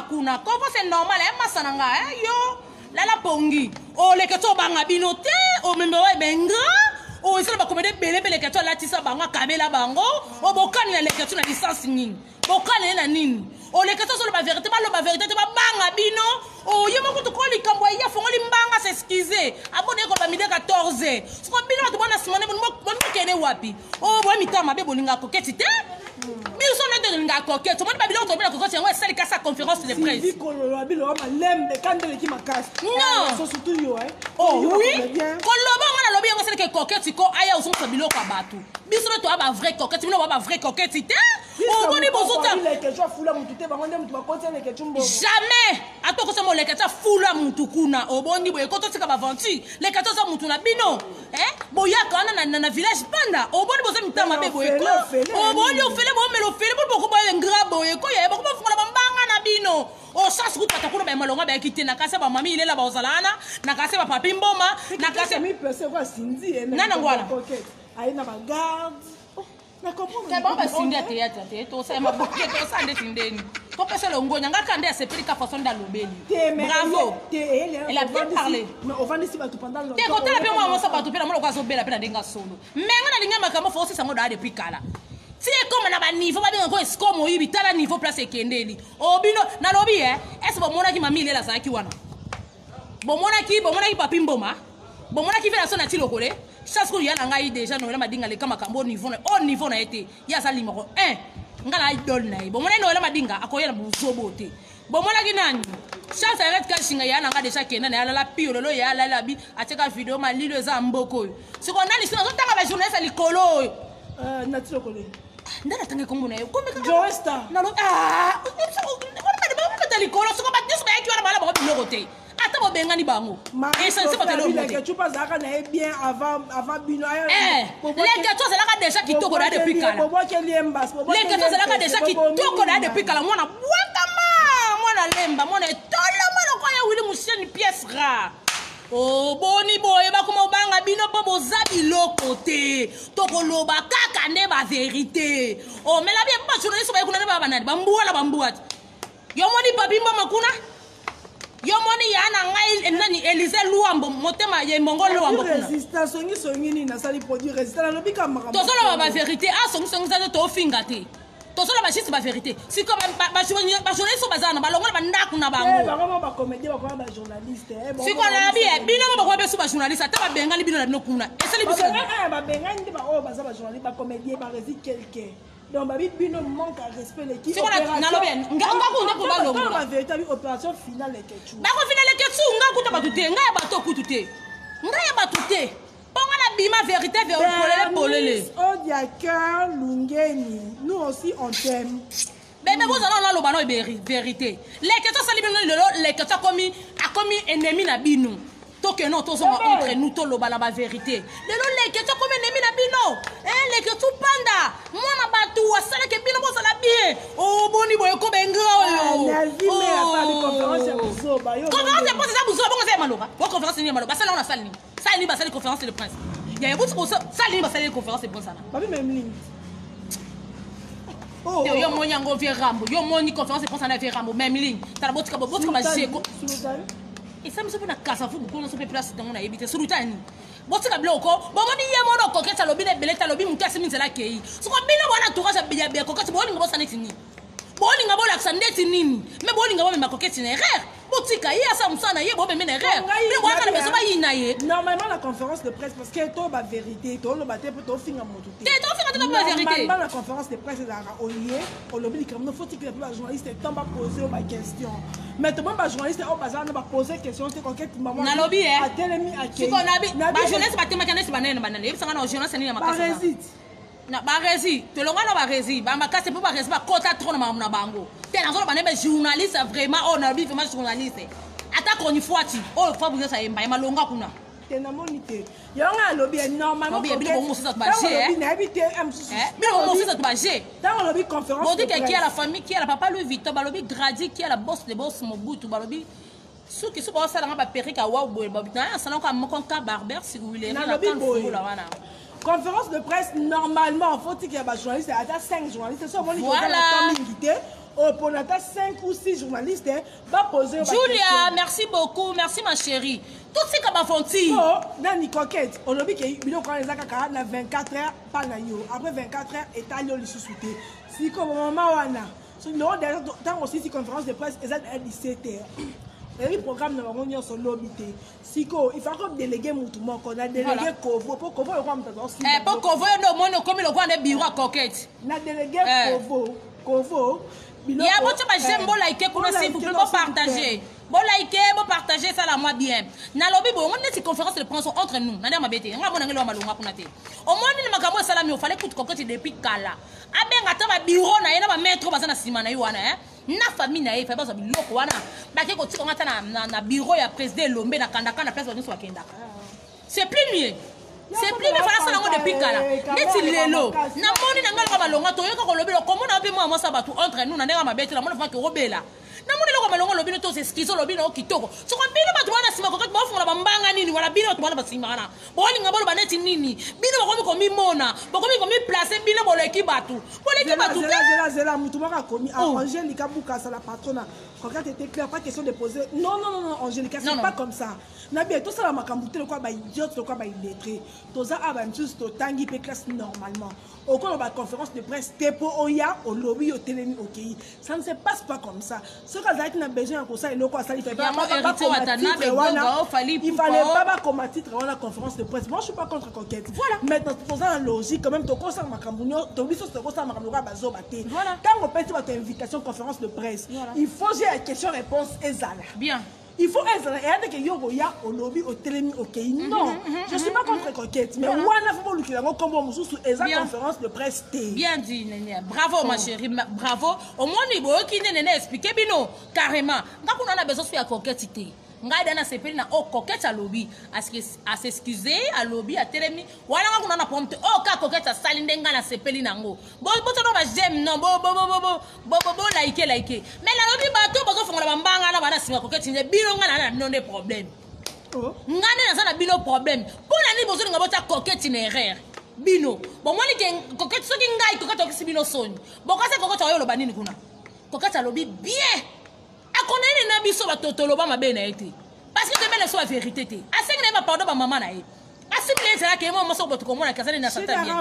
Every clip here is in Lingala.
Kuna koko c'est normal masananga yo lala pongi o le keto banga binote o membe wa benga o isala ba komede bele keto la tisa banga kabela bango o bokani le keto na licence nini bokani na nini o le keto so ba vérité te ba banga bino o yemo kutu ko likambo ya fongoli mbanga s'excuser abone ko ba mide 14 so bino to bona simone bon kene wapi o bo mitama be bolinga koketi te. Mais ils sont là de la coquette. Tout le monde va bien tomber la coquette. C'est celle qui a sa conférence de presse. Non. Oh oui. Koloba on a lobby on sait que coquette c'est quoi aya au son sabilo kwa batu. Biso to aba vrai coquette, bino ba vrai coquette c'était. Oh boni bozuta. Jamais. Ato ko se mo leketa fula mutu kuna. O boni boye ko to tika ba venti. Leketa za mutu na bino. Boya kana na village panda. O boni bozo mitama be boye ko. O boni o fele bo melo fele bo ko ba ngra boye ko ye ba ko funa ba mbanga na bino. O sas ku pata kuna ba malonga ba kite na kase ba mami ile la ba ozalana na kase ba papi mboma na kase mi pese kwa sindi nana ngwana aina ba garde na comprendre ke ba sindi théâtre to sa ma boke to sa nde sindeni to pese le ngonya ngaka nde sepeli ka façon d'alobeli bravo elle a bien parlé mais on va laisser ba tout pendant longtemps te ko tala pe moi sa ba tout pe na mo ko so bela pe na denga solo menga na linga makamo fo si sango da depuis kala. Si comme na ba niveau ba bien ko esco mo yibi tala niveau place ekendeli obino na lobi est-ce que mona ki mami ile la zaki wana bomona ki papi mboma bomona ki vela sona tilokole chaque ko yana ngai déjà no la madinga le kama kambo niveau na été ya sali mako 1 ngala idol na bomona no la madinga akoyela buzobo te bomona ki nani chance avec ka singa yana nga déjà kenda na la pio lo ya la bi ateka video malilo za mboko siko nani sina tanga ba journaliste likolo na tilokole ndala tange kongo na yo kombe ka Joesta na lo on likolo siko ba diso ba yaki wana bala ba biloko te ata bo bengani bango et ça c'est pas que l'homme que tu passes à bien avant bino les gâteaux c'est là que déjà qui toko da depuis kala les gâteaux c'est là que déjà qui toko da depuis kala mwana bwakama mwana lemba mwana tolo mwana kwa ya wili museni pièce rare oh boni boye ba kuma banga bino po boza biloko te tokoloba kaka nde ba vérité oh mais la bien pas journaliste ba kuna ba banani bambuwa yo moni papi mbama kuna yo moni yana ngai nani Élysée Luambo motema ye mongolo Luambo kuna résistance songi ni na sali produit résistant na lobika mara to solo ba vérité songi za to finga te to solo ba juste ba vérité si comme ba journaliste bazana ba longola ba ndaku na bango ba vraiment ba comédien ba ba journaliste si ko na bien bino ba ko be su ba journaliste ata ba bengani bino na bino kuna esali biso ba bengani ba o ba za ba journaliste ba comédien ba résit quelqu'un. Donc, ma vie, bino manque à respect l'équipe. C'est quoi la bien. Nga ko ba longo. La véritable opération finale est quelque chose. Ba ko finale ke su nga kuta ba tuté, nga ba to kututé. Nga ya ba tuté. Ponga la bima vérité polele. Odiaka Lungeni. Nous aussi on t'aime. Bébé vous allons là lo bano vérité. Les questions sali bino les questions a commis ennemi na bino. Que non, tous entre nous, tous la vérité. Les questions comme ennemi na bino. Les questions panda. Moi na batu, ça que bino bosa la bien. Oh boni boy ko benga. Conférence de presse ça buzo bongo c'est maloba. Bo conférence ni maloba. Ça là on a salle ni. Ça ni ba salle conférence de presse. Il y a beaucoup ça ni ba salle conférence de presse là. Ba même ligne. Oh yo moni ngo vie rambo. Yo moni conférence de presse na vie rambo même ligne. Tala botika botika ba jeko. Et ça me semble na casa fu ko no so pe place dans na ebite surutani botika bloko bomoni ye mono ko keta lobi ne beleta lobi mutasi minzela kei so ko bina bona tuka sa biya biya ko kati boni ngabo saneti ni boni ngabo la sandeti nini me boni ngabo me makoketi na erreur botika ye asa musana ye bo be me na erreur me bo kana beso ba yina ye normalement la conférence de presse parce que to ba vérité to lo ba te to finga moto te to finga to ba vérité normalement la conférence de presse là au lieu on lobi comme faut que la journaliste tombe poser ma question. Mais tout le monde journaliste au bazar va poser question c'est quoi maman na lobby a telemi a ki ko na ba journaliste ba tema kana si banene banane yebisa ngana journaliste ni ya makasa na ba resi to longa na ba resi ba makasa pe ba resi ba kota trop na bango te na zo banene journaliste vraiment on a bi vraiment journaliste ata ko ni fuati o fa buza sa yemba malonga kuna tena monite yonga lobby normalement bien bien bon ça ba j'ai na habité bien bon ça ba j'ai dans lobby conférence on dit qui a la famille qui a la papa Louis Vuitton ba lobby Grady qui a la boss de boss Mobutu ba lobby ceux qui sont pas ça dans ba perruque à wa boy ba bitana ça donc mon compte barber si vous voulez la conférence de presse normalement faut qu'il y a ba journaliste à 5 journalistes so moni ko la invité Pour 5 ou 6 journalistes, va poser. Julia, merci beaucoup, merci ma chérie. Tout ce qu'on a fait. Oh, Nani Coquette, on a dit que il y a 24 heures, pas na yo. Après 24 heures, et t'as le sous-souté. Si comme maman wana, dans aussi si conférence de presse, ils ont 17 heures. Le programme de la sur l'obité. Si il faut qu'on déléguer Moutoumon, qu'on a délégué Kovo, pour Kovo, on va aussi. Pour Kovo, on a comme le coin de bureau à Coquette. On a délégué Kovo. Il y a beaucoup de gens qui ont liké, s'il vous plaît, pour partager. Bon liker, bon partager ça la moi bien. Na lobby bon, on est une conférence de presse entre nous. Na ma bête. On va monanger lo malonga pour naté. Au moins ni makamo salami o fallait coûte Coquette depuis kala. Abenga ta ba bureau na yena ba metro ba na sima na yo wana na famille na ye fa ba zo biloko wana. Ba ke ko tika ngata na bureau ya président Lombe na kandaka na place ba nso akenda. C'est plus mieux. C'est plus mieux fala ça ngo depuis kala. Neti lelo. Na moni na ngala ba longa to yo ko lobi lo komo na pe mo sa ba tu entre nous na ndenga ma bête la mona fa ke robela. Na moni loko malongo lobino to se skizo lobino kitoko so ko bino batu wana sima kokati bafungula bambanga nini wala bino to wana basimana boli ngabolo baneti nini bino bakomi komi mona bakomi komi placer bino boleki batu zela mutu maka komi Angélica Boukassa la patronne quand était clair pas question de poser non Angélica c'est pas comme ça na bien tout ça la makambute le quoi ba idiote le quoi ba illettré tout ça a ba juste to tangi pe classe normalement au cours de la conférence de presse tepo oya au lobby au télémi au pays ça ne se passe pas comme ça ce que vous avez besoin de ça il fallait pas comme un titre dans la conférence de presse moi je suis pas contre Coquette voilà maintenant pour ça la logique quand même to concert makambunyo to biso to concert makambunyo bazo baté quand on peut votre invitation conférence de presse il faut j'ai la question réponse ezala bien. Il faut être et que yogoya au lobby au télémi ok non je suis pas contre Coquette mais wana faut le kilango comme mususu eza conférence de presse té bien dit Néné bravo ma chérie bravo au moins ni boyo ki Néné expliquer bino carrément quand on a besoin de Coquette té ngai dana sepeli na o Coquette à lobby à s'excuser à lobby à télémi wala nga kuna na prompte o ka Coquette à salinde nga na sepeli nango bo to ba j'aime non bo like mais la lobby bato bazo fongola bambanga na bana singa Coquette ne bino nga na non des problèmes ngane na sana bino problème pour la ni bozo nga bota Coquette ne erreur bino bon moi ni ke Coquette soki ngai Coquette okisi bino soni bon ka se Coquette oyo lo banini kuna Coquette à lobby bien a connaître na biso ba totolo ba mabe na été parce que demain la vérité té a sengné ma pardon ba maman na ye a simple c'est là que moi so boto komona kasani na santa bien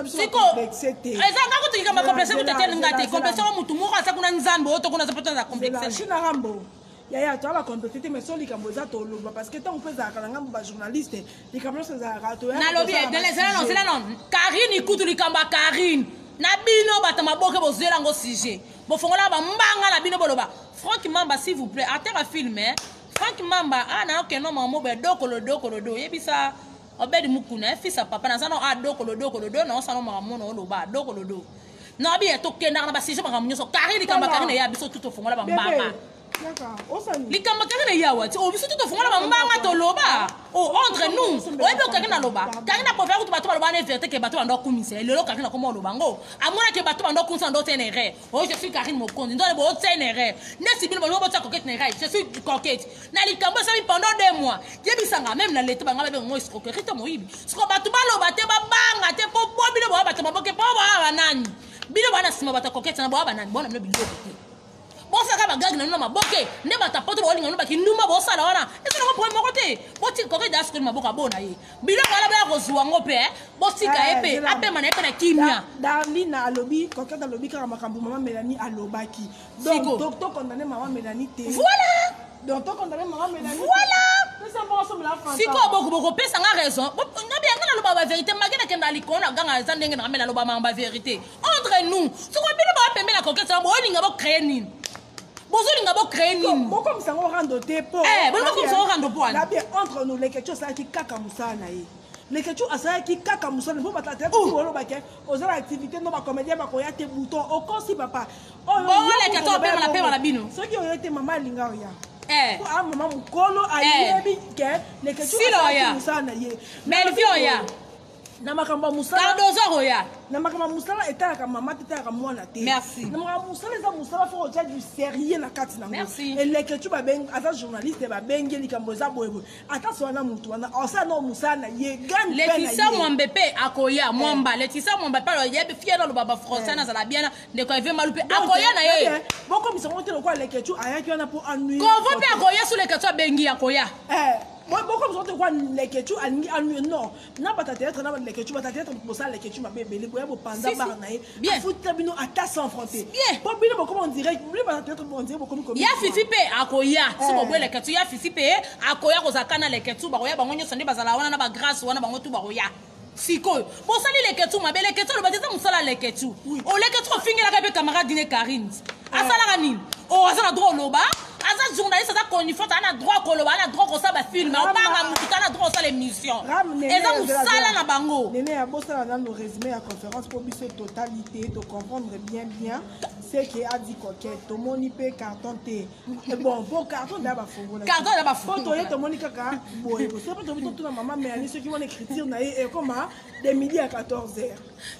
siko eza ngako to kika ma complexe ko tete ngate complexe ko mutu mo ka kuna nzambo to kuna zapata za complexe shina rambo yaya to ba complexité mais so likambo za to loba parce que tant on peut za kala ngambo ba journaliste likambo so za rato na lobby de les non c'est là non Karine ikutu likamba Karine na bino bata maboke bozela ngo sujet bo fongola ba mbanga na bino boloba Franck Mamba s'il vous plaît à terre filmer Franck Mamba na ok non maman be dokolo yebisa obedi mukuna fils à papa na ça non dokolo non ça non maman no loba dokolo non bien to kenda na ba sujet ba munyo so Karine likamba Karine ya biso tout fongola ba mbanga likamba Karine ya wati o biso tout fongola ba mbanga to loba o entre nous o ebe o Karine loba Karine po faire tout bato loba na vérité que bato ando kumise le lo Karine comment loba ngo amona que bato ando kunsa ndo ténéré o je suis Karine Mokondi ndo bo ténéré ne si bilo bo ta Coquette néré je suis Coquette na likamba ça pendant 2 mois yebisanga même na lete banga be ngo escroquerie to moyibi siko bato baloba te babanga te po bilo bo bato maboke po ba nani bilo bana sima bato Coquette na bo ba nani bona bilo te bosa ka bagagi na numa boke ne bata poto bolinga numa kinuma bosa la wana eso ngo point moko te boti Coquette das ko maboka bona ye bilo bala ba ko zuwa ngope bosika epe ape mana epe na kimia Darlina alobi Coquette alobi ka makambu maman Mélanie alobaki donc docteur condamné maman Mélanie te voilà donc to condamné maman Mélanie voilà ça va ensemble la France siko boko pesa nga raison na bien nga loba ba vérité magena ke ndali kona ganga zandenge na mela loba ma vérité entre nous siko bilo ba pembe na Coquette na bo linga bo créer nini bozolinga bo créer nini bon comme ça on rend te po bon comme ça on rend po là bien entre nous les quelque chose ça qui kaka musana ye les quelque chose ça qui kaka musana faut battre pour wolo baké aux activités non ba comédien ba ko ya te bouton au consi papa bon les quelque chose la paix la bino ceux qui ont été maman linga ya ah maman mukolo ayebi ke les quelque chose ça qui musana ye mais le vioya na makambo musala cardozo roya na makambo musala etalaka mama te etalaka mwana te merci na makambo musala eza musala fo otia du sérieux na kati nango eleke tu babengi aza journaliste babengi likambo eza boyeboye ata so wana mutu wana osala na musala na ye grande Letisa Mwambe pe akoya mwamba Letisa Mwambe pa yebi fier lo baba français na zala bien ndeko eve malupe akoya na ye boko misongo te lokwa leke tu ayaki wana po ennui kovo pe akoya sur le ketu bengi akoya moi beaucoup besoin de quoi les quechus non n'a pas théâtre n'a pas les quechus pas théâtre pour ça les quechus ma bébé les boya pour panda barnaé bien foot tabino à ta sans frontière bien pas bien comment on dirait lui pas théâtre on dirait beaucoup comme ya fifi pe akoya si bo les quechus ya fifi pe akoya ko zakana les quechus ba koya bango nyonso nde bazala wana na ba grâce wana bango tu ba koya sikoyo bosali les quechus ma belle quechus le batisa musala les quechus o les quechus fingela ka pe camarade dîner Karine asala kanini o asala droit loba as journaliste aza conifante ana droit koloba ana droit kosala bafilme obanga motuka ana droit kosala émission eza mosala na bango nene ya bosala nano résumé ya conférence po biso totalité to comprendre bien ce qui a dit coquette tomoni mpe carton te bon po carton da bafongola carton da bafongola po toye tomoni kaka boye c'est pas tobi totuna mama Mélanie ceux qui vont écriture na ye comme de midi à 14h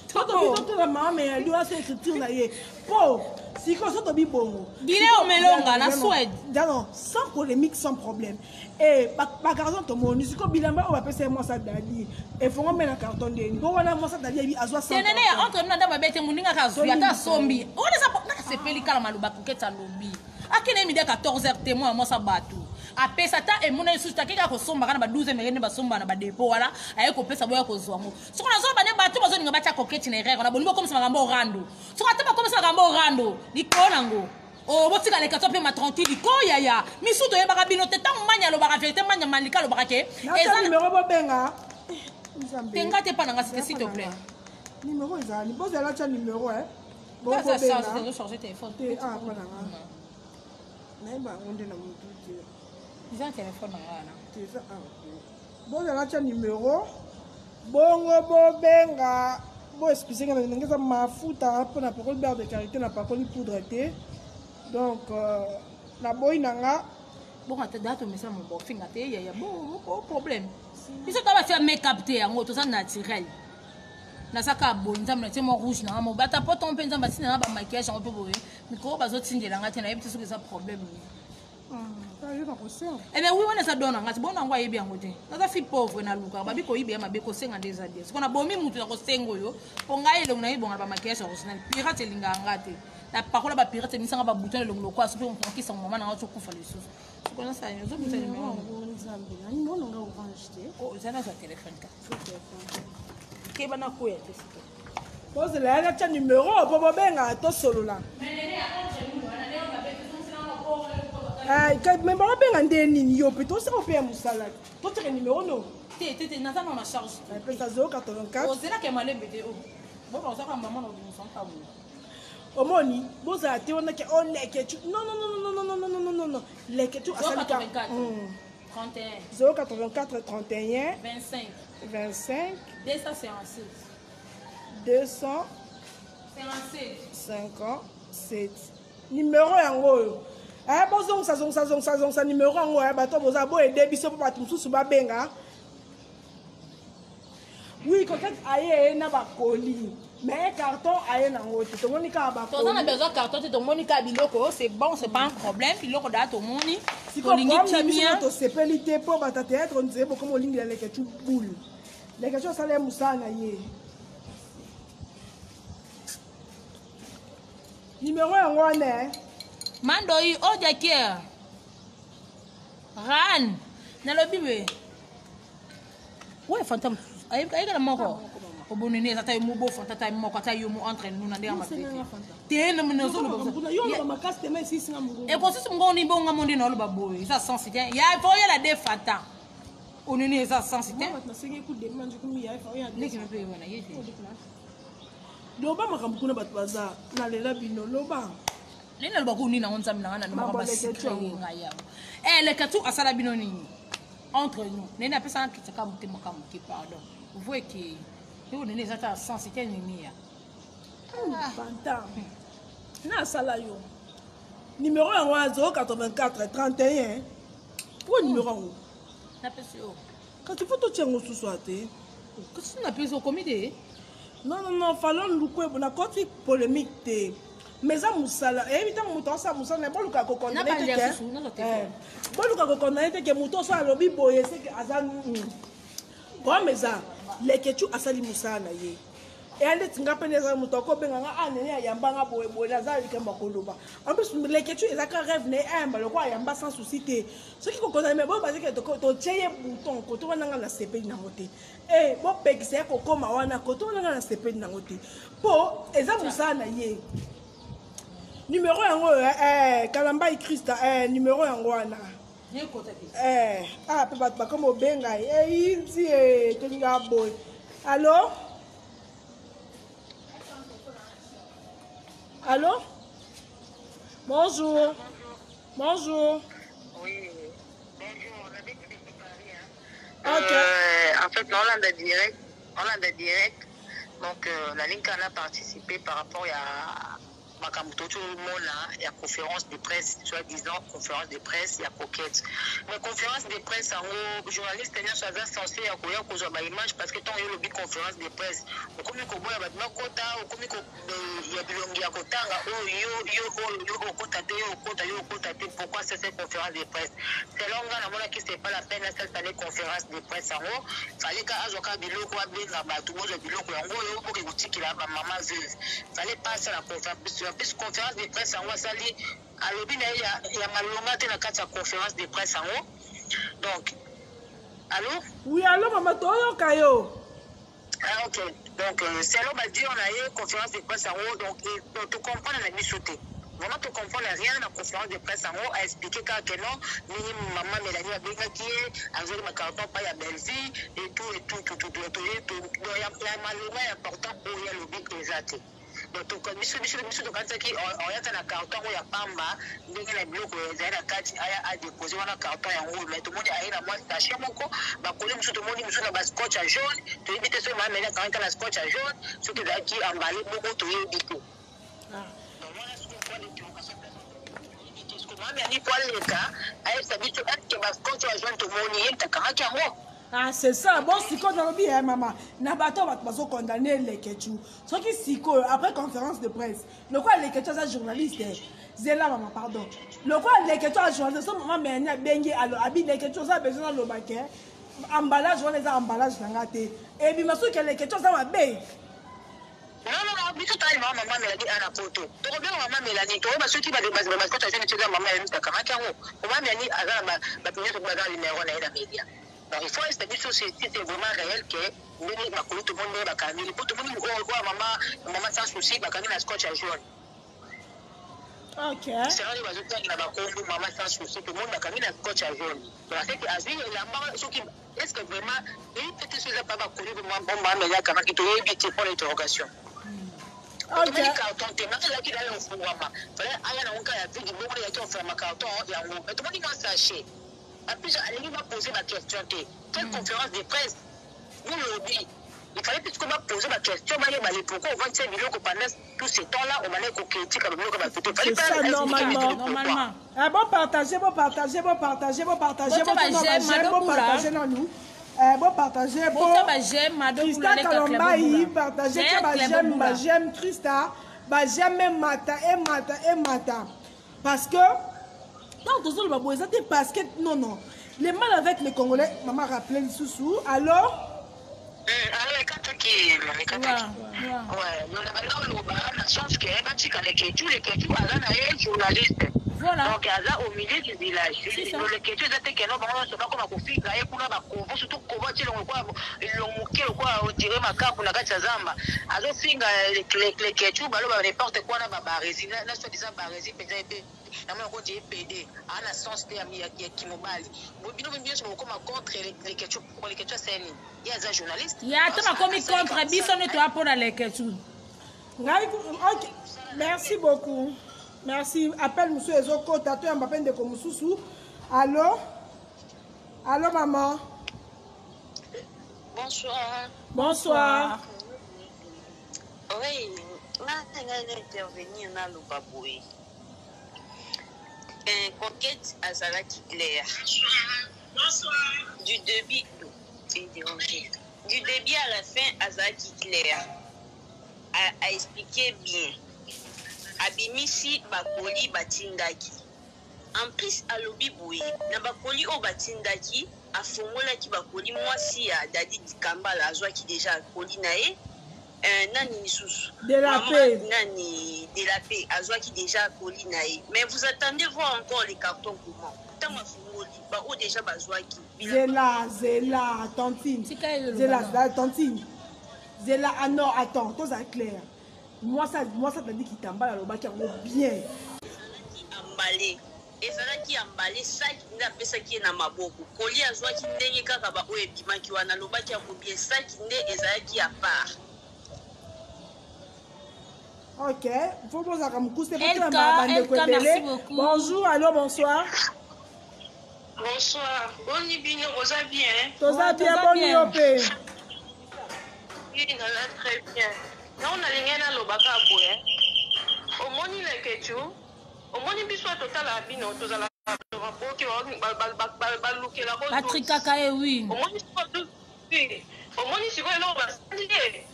to tobi totuna mama Mélanie doit se écriture na ye po si ko so tobi bongo Guinée au Melonga na Suède non sans polémique sans problème et par carton tomoni si ko bilamba on va passer moi ça dali et faut on mettre carton de bon wana moi ça dali azwa ça nene entre nous ndaba bete muninga kazuya ta sombi on ça na sepeli kala maluba koketa lobi akine midi 14h témoin moi ça batu apesa ta emuna isusu takika kosomba kana ba 12 merene basomba na ba depo wala aye kopesa boya kozwango siko nazoba ne batu bazoninga bacha koketi na erreur na bonimo comme ça ngambo rando siko ataba comme ça ngambo rando likona ngo o botika le kato pe ma 30 likoya ya misuto ye baka bino te tant manya lo baka vérité manya malika lo baka ke eza numéro bobenga tenga te pananga s'il te plaît numéro eza ni boza la cha numéro bon ça ça c'est changer téléphone ah pananga na ba onde na mutu te ils ont téléphone ngana c'est ça boza la cha numéro bongo bobenga bo expliquer na ngeza mafuta pour na parole beurre de karité na parole poudre te donc la boy nanga bon ata date mais ça mon bon finga te ya bon problème ils sont pas faire make up te yango to ça naturel na saka bon nzambe te mo rouge na mo bata poto on penza basina na ba maquillage en peu boye micro bazo tindela ngati na yebite soki ça problème eh bien oui on ça donne ngati bon ngwa yebi yango te na fi pauvre na luka babi ko yibe mabe ko senga des années siko na bomi mutu na ko sengo yo po ngai le na yibonga ba maquillage original pirate linga ngate la parole ba pirate ni sanga ba bouton le ngolo kwa so on qui son maman na ko fa le sous siko na sa yo zo bouton numéro nzambe na ni bona nga orange te oh zana za téléphone ka ke bana ko ya te siko pose la cha numéro po bobenga to solola mais bon benga ndeni yo pe to se ko pe musala to tere numéro no te na za na charge pesa 084 o zela ke male bede o bon on ça comme maman on nous sent pas omoni boza te on ke on leke tu non leke tu asali ka 084 31 25 257 numéro yango oyo bozongisa numéro yango ya bato boza boyede biso mpo bato mosusu babenga oui peut-être aye na bakoli mais carton aye nango te tomoni kaka bakoli toza na besoin carton te tomoni kaka biloko c'est bon c'est pas un problème biloko daa tomoni tolingi timia tosepeli te mpo bata théâtre ondize bokomi olingela leketu boule leketu asala ye mosala na ye numéro yango wana mandoi ojakia ran nalobi we ouais fantôme ayika na moko obonene ata yo mobo fantata moko ata yo mo entre nous na ndenge matete tena mnezo lo yo lo makasi te mais si singa mungu e ko sisi mungu ni bonga monde na lo baboy ça sens c'est ya faut ya la de fanta onene ça sens c'est na senge ku de manje ku ya faut ya leki me pe wana yete loba makambo kuna bato baza na lela bino loba lena lo bakuni na onza mina na no ba secret ngaya le katu asala bino nini entre nous nena pesa kitaka mutema kamuti pardon vous voyez que yo nene ça ta sens c'est nini ya fanta na sala yo numéro yango 084 31 pour numéro yango na pesa yo quand tu faut to tiengo susu ate Qu'est-ce qu'on appelle ça au comité? Non, Fallon Lukou, on a continué polémique. Mais ça, Moussala, évidemment, Mouton, ça, Moussala, bon, Lucas, qu'on a dit que. Bon, Lucas, qu'on a dit que Mouton, ça, lobby, boy, c'est que Azan. Bon, mais ça, les Ketchou, Asali Moussala, yé. Et elle est un peu les amis, Mouton, Benga, Anne, Yambanga, Boy, Lazare, Kambakoloba. En plus, les Ketchou, ils ont rêve, le roi, Yamba sans souci. Ce qui connaît, mais bon, parce que tu as un bouton, quand tu as un CP dans le côté. Eh, bon, c'est que comme on a quand on a un CP dans le côté. Pour, et ça, Moussala, yé. Numéro 1, Kalamba et Christa, numéro 1, pas comme au Benga, ici, Toninga Boy. Allô? Allô? Bonjour. Bonjour. Oui, bonjour, on avait dit de parler. Ok. En fait, on a direct. Donc, la ligne qu'on a participé par rapport à Makamuto, tout le monde là, il y a conférence de presse, soi-disant conférence de presse, il y a coquette. Mais conférence de presse, en gros, journaliste, il y a censé y avoir une image parce que tant il y a le conférence de presse, au commis qu'on voit, il y a kota, au commis il y a bilongi à kotanga, pourquoi c'est cette conférence de presse? C'est long, on a qui c'est pas la peine, c'est une conférence de presse, en gros, fallait qu'à Azoka biloko, à Benga, tout le monde biloko, en gros, il y a beaucoup de boutiques qui la maman veuve. Fallait passer la conférence de presse en haut, ça dit, à l'objet, il y a malonga dans la conférence de presse en haut. Donc, allô? Oui, allô, maman, toi, Kayo. Ah, ok. Donc, c'est là, on a eu une conférence de presse en haut, donc, tu comprends la mise sauté. Vraiment, tu comprends rien dans la conférence de presse en haut, à expliquer que non, maman Mélanie a bien qui est, à jouer ma carton, pas à Belgique, et tout. Donc, il y a malonga important où il y a le but exact. Donc, biso donc quand qui on y a un carton où il y a pamba ndenge na biloko ezali na kati a déposer wana carton yango mais tout le monde ayi na moi sachet moko bakoli musu tout le monde musu na ba scotch à jaune to éviter so ma mena quand na scotch à jaune ce qui est qui emballé beaucoup to éviter mais ni pour le cas ayi sabi to que ba scotch à jaune to moni yenta kama kiango. Ah, c'est ça. Bon, si on a bien, maman, Nabato va pas condamner les Ketchou. Ce qui si après conférence de presse, le quoi les Ketchou, c'est journaliste. Zéla, maman, pardon. Le quoi les Ketchou, c'est journaliste. Maman, mais il y a bengi, alors, habille les Ketchou, ça a besoin de le baquet. Emballage, on les a emballage dans la tête. Et puis, je que les Ketchou, ça va bien. Non, mais tout à l'heure, maman Mélanie a la photo. Tu reviens, maman Mélanie, tu vois, ceux qui va débattre, parce que tu as dit que maman Mélanie, tu as comment tu as maman Mélanie, elle a la première numéro dans les médias. Donc, il faut estimer que c'est vraiment réel que tout le monde est bacani. Tout le monde voit maman sans souci, bacani la scotch à jaune. Ok. C'est là que les gens qui maman sans souci, tout le monde bacani la scotch à jaune. Donc, c'est que Asie, est-ce que vraiment, il peut être sûr pas connu de maman Mélanie quand il doit éviter pour l'interrogation. Ok. Tu carton, tu m'as dit qu'il y a un fou maman. Fallait aller dans un cas, il y a des gens qui ont fait un carton, il y a un mot. Mais tout le monde dit qu'on sachet. En plus, elle va poser ma question. Quelle conférence de presse vous lobby? Il fallait plus qu'on va poser ma question. Pourquoi on va dire que pendant tout ce temps-là, on va aller critiquer comme nous comme photo. C'est ça, normalement. Bon partager. Bon partager non nous. Bon partager. Bon Christa Kalombaï, partager. J'aime Christa. J'aime Mata. Parce que non, tout le monde, c'était parce que non. Les mal avec les Congolais, maman rappelait le sous-sous. Alors? Les Kataki. Ouais, la chance que les Kéchou, les journalistes. Voilà. Donc, il y a au milieu du village. Les Kéchou, c'était que non, on pas comment on fait, il y a pour surtout comment on dirait ma carte pour la Zamba. Alors, les Kéchou, n'importe quoi, on a barési, là, soit disant barési, peut-être. On dit PD, à la sens de Kimobali. Vous bien sûr, contre les Kéchou, pour les Kéchou, c'est il y a des journalistes. Il y a tout comme contre Bisson et toi pour les Kéchou. Merci beaucoup. Merci. Appelle monsieur Ezoko, tatou un papin de Komususu. Allô? Allô, maman? Bonsoir. Bonsoir. Oui, là, on va intervenir dans le baboué. Coquette à Zalaki Claire. Bonsoir. Du début du début à la fin, Azaki clair a expliqué bien. Abimisi bakoli batindaki. En plus, alobi boye, na bakoli o batindaki, afongola ki bakoli mwasi ya Dadi Dikambala azwaki déjà akoli na ye. Nani Misusu. De la paix. Nani de la paix azwaki déjà akoli na ye. Mais vous attendez voir encore les cartons comment. Tant afongoli, ba o déjà bazwaki. Zela, tantine. Zela, tantine. Zela, ah non, attends, tout ça clair. Moi, ça t'a dit qu'il t'emballe à l'obaki bien. Emballé. Et ça qui emballé, ça qui n'a pas ça qui est dans ma bouche. Colis à soi qui n'est qu'à kaba ou ebima qui wana l'obaki a bien ça qui n'est et ça qui a part. Ok, faut poser à Kamoukou, c'est pas merci beaucoup. Bonjour, allô, bonsoir. Bonsoir. Bon ibino, vous allez bien? Toza bien, bon niopé. Oui, on a très bien. Non, on a l'ingénieur l'obaka boye. Au moni le ketu, au moni biswa total à bino, toza la boke baluke la rose. Patrick Kakae, oui. Au moni soit tout. Oui. Au moni si vous l'on va saluer.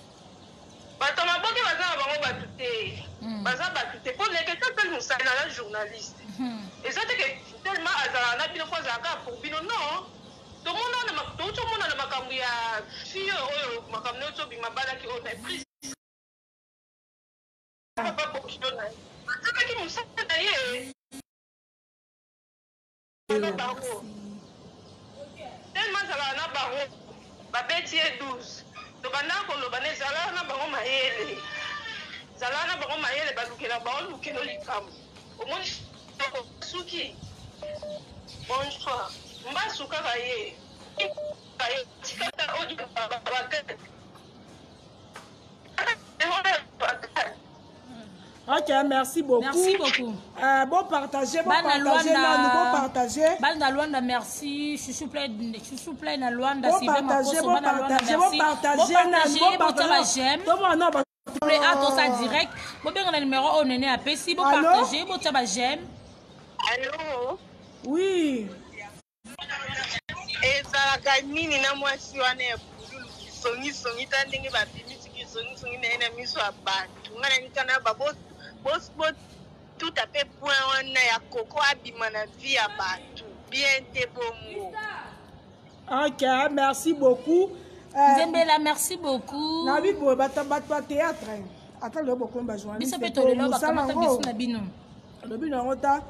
Batama boke baza bango batute. Baza batute. Pour les questions que nous savons la journaliste. Et ça que tellement azala na bino kwa zaka pour bino non. Tout le monde a makambu ya fille oyo makambu no to bi mabala ki on a pris. Pas pour qui donne. Ça qui nous sait d'ailleurs. Tellement zala na baro. Ba beti 12. To bana ko lo bane zala na baro mayele. Zala na baro mayele ba lukela ba lukelo likamu. Au moins Suki. Bonsoir. Mbasuka kaye. Ok, merci beaucoup. Merci beaucoup. Bon partager, bon partager, bon partager. Banda Luanda, merci. Chouchou plein na Luanda. Bon partager, bon partager, bon partager, bon partager. Ah, tout ça direct. Bon bien le numéro on est à PC. Bon partager, bon taba j'aime. Allô? Oui. Ezalaka nini na mwasi wana ya bululu songi tandenge babimisi ki songi na miso ya bantu ngana nikana ba boss tout à fait point wana ya koko abima na vie ya bantu bien te bongo. Ok, merci beaucoup. Zembela, merci beaucoup. Na bi bo bata théâtre. Attends le beaucoup ba journaliste. Bisa peto le loba kamata bisu na bino. Le bino ngota.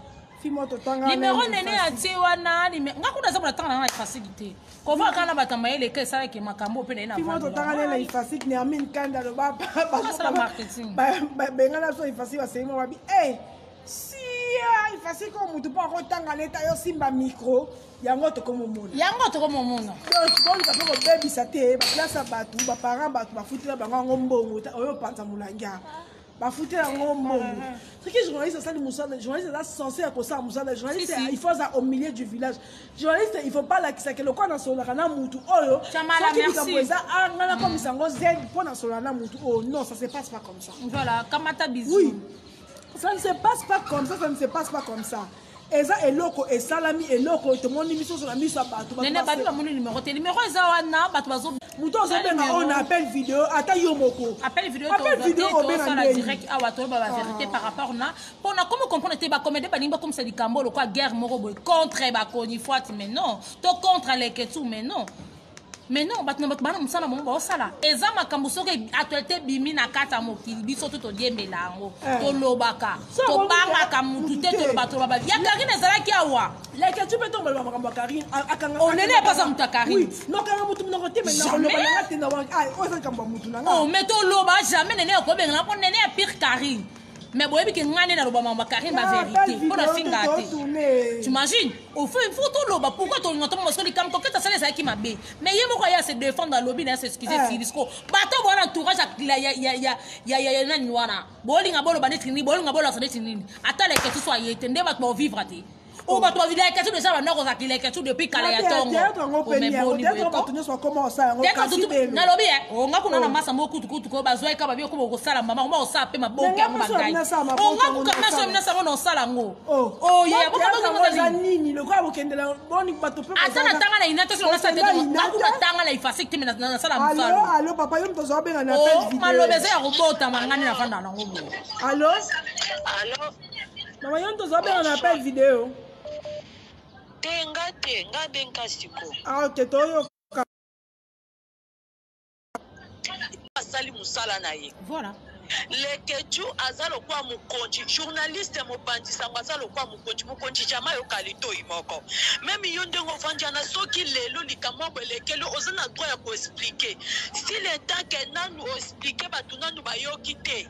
Numéro nene a tie wana nga kuna za tanga na facilité ko va kana batama ele ke sala ke makambo pe na vendre fimo tanga na facilité ni amin kanda lo ba ça marketing benga na so facilité wa sema wabi si facilité ko mutu pa ko tanga leta yo simba micro yango to ko momona donc bon ka ko baby sate ba place batu ba parents batu ba futila bango mbongo oyo panza mulanga ba foutre en monde. Ce qui est journaliste, c'est le journaliste est censé être ça, le journaliste il faut ça au milieu du village. Journaliste il faut pas la qui ça que le quoi dans son rana mutu oyo. Merci. Ah ngana comme ça ngo z pour dans son rana mutu oh non ça se passe pas comme ça. Voilà, kamata bisou. Oui. Ça ne se passe pas comme ça, ça ne se passe pas comme ça. Eza eloko et salami eloko tout le monde mission sur la mission partout. Nene babi ba mon numéro eza wana batu bazo muto zobenga on appelle vidéo ata yo moko. Appel vidéo to ça la direct awa to ba vérité par rapport na pour na comment comprendre te ba comédie ba nimba comme ça di kambo lo quoi guerre moro boy contre ba koni fois mais non to contre les ketu mais non. Mais non, bana musala mo ba sala. Eza makambo soke actualité bimi na kata mokili biso to diembela ngo. To lobaka. To banga kamutu te to bato ba. Ya Karine ezala ki awa. La ketu pe to ba makambo Karine akanga. On n'est pas ça mutu Karine. Oui, non kanga mutu na kote maintenant lo ba ngate na wa. Ai, o ça kambo mutu na nga. Oh, mais to loba jamais nene ko benga ko nene pire Karine. Mais boye bi ke ngane na loba mamba Karine ba vérité. Pour la finga te. Tu imagines? Au fond, il faut tout loba. Pourquoi tu n'entends pas que comme quand ça ça qui m'a bé. Mais il y a se défendre dans le lobby, c'est ce qui est Filisco. Bato voilà entourage ya nani wana. Bolinga bolo ba netini, bolinga bolo sa netini. Attends que tu sois yetende va te vivre te. O ba to vivre que tu déjà na ko za kile que tu depuis kala ya tongo. Mais bon, on va soit comment ça on kasi be. Na lobby o nga kuna na masa mo kutu ko ba zoe ka ba bi ko ko sala mama o sa pe maboke ya ba gai. O nga ku ka na so mina sa mo no sala ngo. Oh yeah, ko za nini le quoi bokende la boni bato pe atana tanga na inato sur na santé ngakuna tanga la ifasi te na sala mfalo allo papa yo mtozo abenga na appel vidéo malobeza ya robota mangani na fanda na ngobo allo Allô? mama yo mtozo abenga na appel vidéo Nga benga siko. ok toyo Asali musala na ye. voilà Lekeju azalo kwa mukonji journaliste mobandisa azalo kwa mukonji jama yo kalito imoko même yonde ngovanja na soki lelo likamwa lekelo ozana droit ya ko expliquer si le temps que nanu expliquer batu nanu bayoki te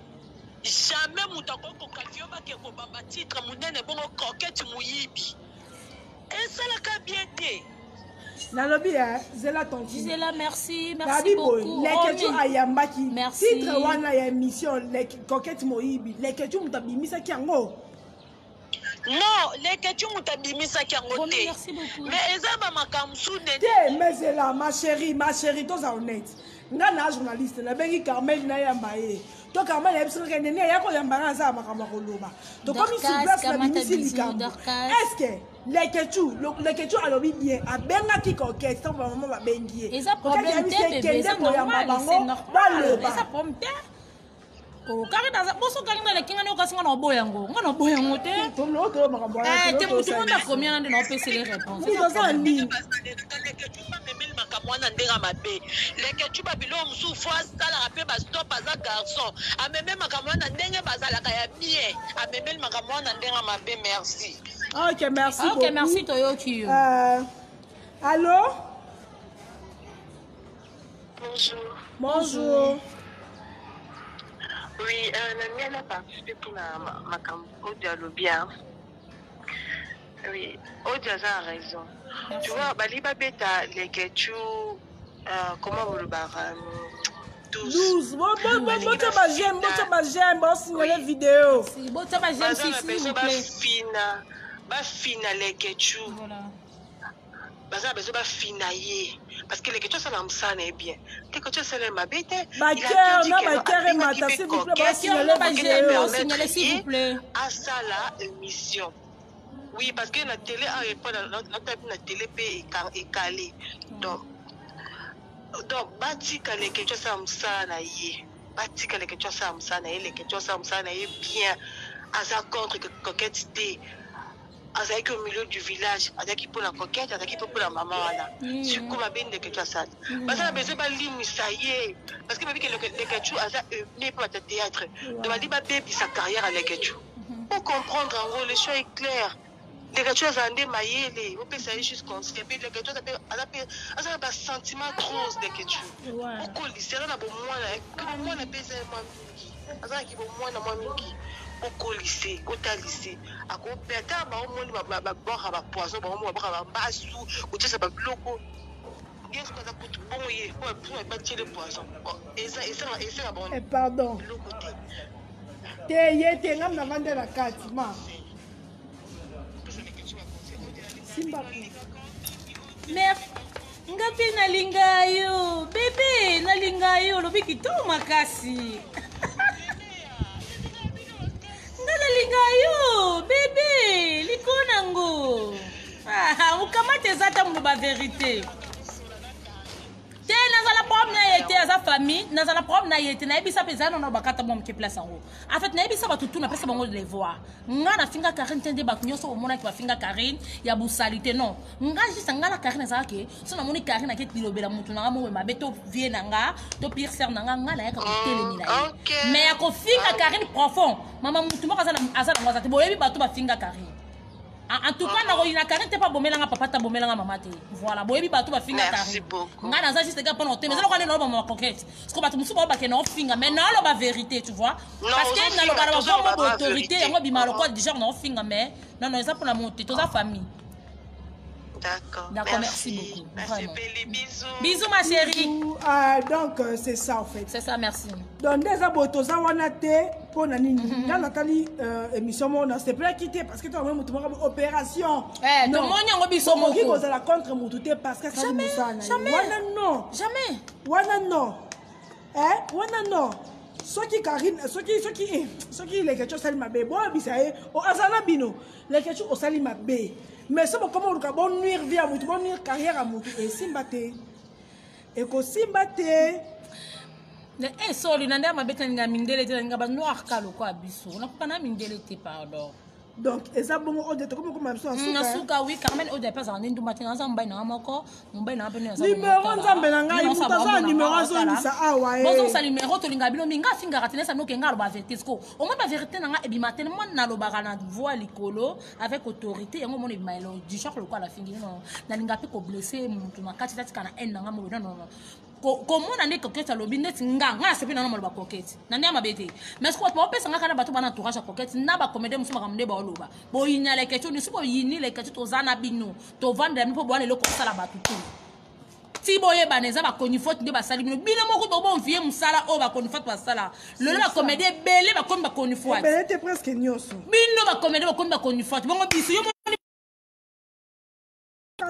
jamais mutakoko kafio ba ke ko bamba titre munene bongo coquette muyibi esalaka bien te nalobi zela tonti Zela merci beaucoup leketu ayambaki merci titre wana ya émission coquette moyibi leketu mutabimisa kiango non leketu mutabimisa kiango te merci beaucoup mais ezaba makamsu de te mais zela ma chérie toza honnête nga na journaliste na bengi Carmel na yamba ye to Carmel ebisaka nene ya ko yamba na za makamba koloba to comme sur place na bimisi likambo est-ce que leketu alobi bien abenga ki coquette to maman ba bengi ye eza problème te bébé c'est normal eza problème te oh kari daza boso kari na lekinga ne okasinga na oboyango nga na oboyango te to lo to makambo ya te mutu monda combien na ndena opesi les réponses c'est ça ni makamwana ndenga mabe leketu babilo musu fois salaka pe bastop aza garçon ameme makamwana ndenge bazalaka ya bien ameme makamwana ndenga mabe merci ok merci beaucoup ok merci toyoki yo allô bonjour oui la mienne a participé pour ma campagne de l'Obia. Oui, Odia a raison. Tu vois, Baliba Beta, les Ketchou, comment vous le barrez 12. Bon, j'aime, bon, signaler vidéo. Bon, ça va, j'aime, s'il vous plaît. Fina, les Ketchou. Voilà. Baza bezo ba finailler parce que les questions ça m'sane est bien les questions ça les mabete ba cœur na ba cœur mata s'il vous plaît ba signaler s'il vous plaît à ça la émission oui parce que la télé a pas la télé est calée donc batika les questions ça m'sane yé batika les questions ça m'sane les questions ça m'sane bien à sa contre coquette té azaki au milieu du village azaki pour la coquette azaki pour la maman wana surtout ma bende que tu as ça parce que la besoin pas limisa ye parce que babi que le kechu aza né pour le théâtre donc bali ba baby sa carrière à le kechu pour comprendre en gros le choix est clair les kechu azande mayele on peut ça juste conseiller puis le kechu aza pas sentiment trop de kechu pourquoi lycée na bo moi na pesa moi mingi azaki bo moi na moi mingi au lycée, au lycée, à côté de ma maman, ma boire à poisson, ma maman boire à bassou, ou tu sais pas bloco. Qu'est-ce que ça coûte bon y pour battre le poisson. Et ça bon. Pardon. T'es ngam na vendre la carte, ma. Simba. Mère, ngapi nalinga yo, bébé nalinga yo, lobiki to makasi. Nalinga yo bébé likonango ukamate zata mu ba vérité te nazala problème na yete za famille nazala problème na yete na ebisa peza na bakata mo mke place ngo en fait na ebisa batutu na pesa bango les voir nga na finga Karine tende ba kunyoso omona ki ba finga Karine ya busalité non nga juste nga la Karine za ke so na moni Karine ke tilobela mutu na mo ma beto vie na nga to pire ser na nga na ya ka telemi na mais ya ko finga Karine profond mama mutu mo azala ngwaza te boyebi bato ba finga Karine en tout cas na Karine te pas bomelanga papa ta bomelanga maman te voilà boyebi bato ba finga Karine nga na za juste ga pendant te mais là quand on est coquette parce que bato musu ba ke na finga mais na lo ba vérité tu vois parce que na lo ba ba autorité yango bimalo quoi déjà na finga mais non ça pour la montée toute la famille. D'accord. Merci beaucoup. Merci, bisous. Bisous ma chérie. Donc c'est ça en fait. C'est ça, merci. Donc des abotoza wanate pour nanini. Là Nathalie émission mon c'est pas quitter parce que toi même tu m'as opération. Non. Tout le monde biso mon qui cause la contre moutouté parce que ça jamais. Wana non. Jamais. Wana non. Wana non. Soki Karine, soki les questions sali mabe. Bon bisaye o azala bino. Les questions o sali mabe. mais ça comment on bon nuire vie à mutu bon nuire carrière à mutu et simbate et ko simbate eh soli nanda mabeta nga mindele te nga ba noir kalo kwa biso na kana mindele te pardon donc eza bongo ode comme ça na suka oui Carmen ode pas en ndu matin nza mbai na moko mbai na pe nza numéro nzambe na ngai mutaza numéro zo ni sa awa bozo sa numéro to linga bilo minga singa ratene sa no kenga lo ba vérité ko au moins ba vérité na nga e bi matin moi na lo ba na voix likolo avec autorité yango mon e mailo du genre le quoi la fingi non na linga pe ko blesser mutu na kati tati kana en na nga mo non comment on a dit coquette à l'objet net nga c'est pas non mal ba coquette nani amabete mais ce qu'on peut penser nga kana bato bana entourage coquette na ba comédie musuma kamde ba oloba bo yinya les questions ni sipo yini les questions to zana bino to vendre mi po bo le ko sala batu tout ti boye baneza ba koni faute de ba sali bino bino moko to bon vie musala o ba koni faute ba sala le ba comédie belle ba koni faute belle était presque nyoso bino ba comédie ba koni faute bongo biso yo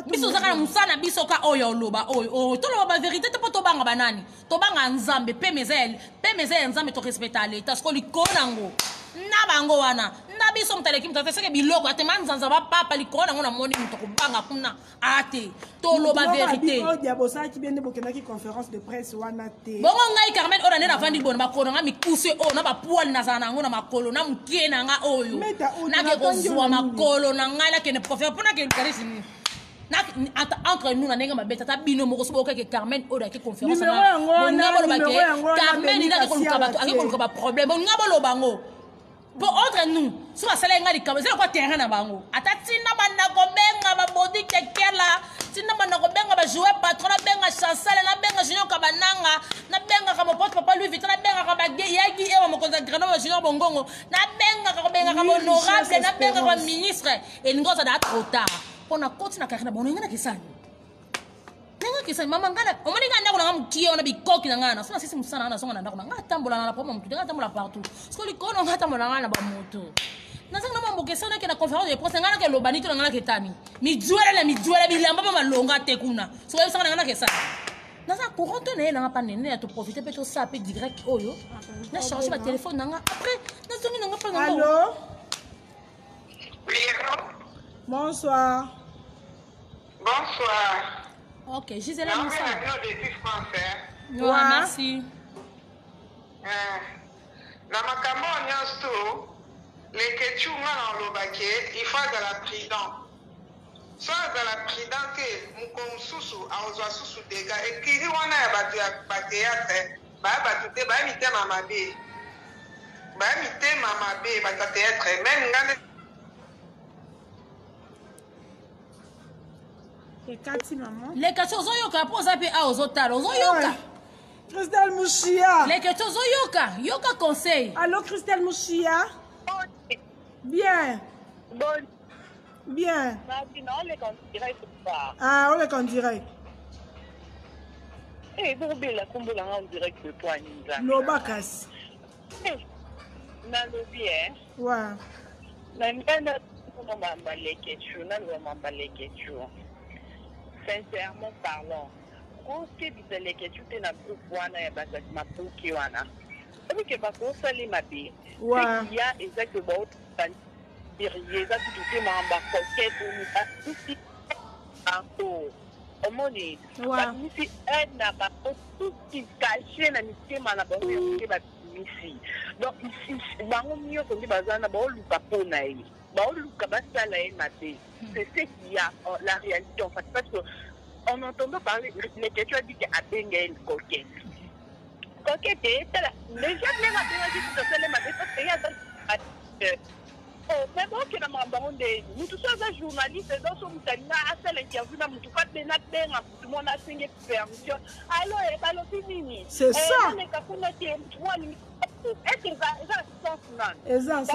biso zaka musana biso ka oyo loba oyo to loba vérité te poto banga banani to banga nzambe pe mezel nzambe to respecta l'état ce ko likonango na bango wana na biso mtaleki mtata seke biloko ate manzanza ba papa likona ngona moni mto ko banga kuna ate to loba vérité o diabo sa ki bende bokena ki conférence de presse wana te bongo ngai Carmen ora ne na vandi bona bakolo nga mikuse o na ba poil na zana ngona makolo na mukie na nga oyo na ke ko zwa makolo na ngai la ke ne professeur pona ke charisme entre nous, on a bête à bino moko sobo que Carmen ora ki conférence na ngabo lo ba Carmen ina ko luka bato aki ko luka problème ngabo lo bango pour entre nous so asala ngali kaba c'est quoi terrain na bango atati na banda ko benga ba body kekela tina banda ko benga ba jouer patron na benga chancel na benga junior kabananga na benga ka pote papa Louis Vuitton na benga ka ba yagi e mo consacrer na junior bongongo na benga ka honorable na benga ka ministre et ngoza da trop tard on a continué à carrière bon ngana kisani nenga kisani mama ngana omoni ngana ko ngam kiyo na bikoki ngana sona sisi musana na songa na ndako ngata tambola na pomo mtu ngata tambola partout sko likono ngata tambola ngana ba moto naza na mambo kesana ke na conférence de presse ngana ke lobani to ngana ketani mi juela bilamba ba malonga te kuna so ba sanga ngana kesani naza courante na yela ngapa nene ya to profiter pe to ça pe direct oyo na charger ba téléphone ngana après na zongi ngapa pa ngana allô bonsoir. Bonsoir. Ok, Gisèle Moussa. Non, merci. Na makambo nyosto les questions na lobake il faut de la prudence. Soit de la prudence que mukom susu aozwa susu dega et kiri wana ya batu théâtre ba te ba mité mama be. Ba mité mama be ba théâtre même ngane les questions zoyoka poza pe a ozotala ozoyoka Christelle Mouchia les questions yoka conseil allô Christelle Mouchia bien bien ah on est en direct bon bela kombola en direct de toi Ninja Lobakas na lobby ouais na ngana ko mamba les questions na lo mamba les questions sincèrement parlant, quand tu dis les questions, tu n'as plus quoi dans ma bouquet. Et que parce qu'on s'allie ma vie, il y a exactement il y a tout ma coquette ou tout encore. Au monde, si elle n'a pas tout qui caché dans le ma la ici. Donc ici, mieux qu'on dit bazana ba luka pona yi. Ba luka basala yi maté. C'est ce qu'il y a la réalité en fait parce que en entendant parler les questions dit qu'il y a benga une coquette. Coquette est là. Les gens les matin dit que c'est les matin parce qu'il y a oh mais bon que na mabonde nous tous les journalistes dans son mutana à celle qui a vu na mutu pas de na benga tout monde a signé permission. Alors et pas le fini. C'est ça. Est-ce que ça sens non? Exact.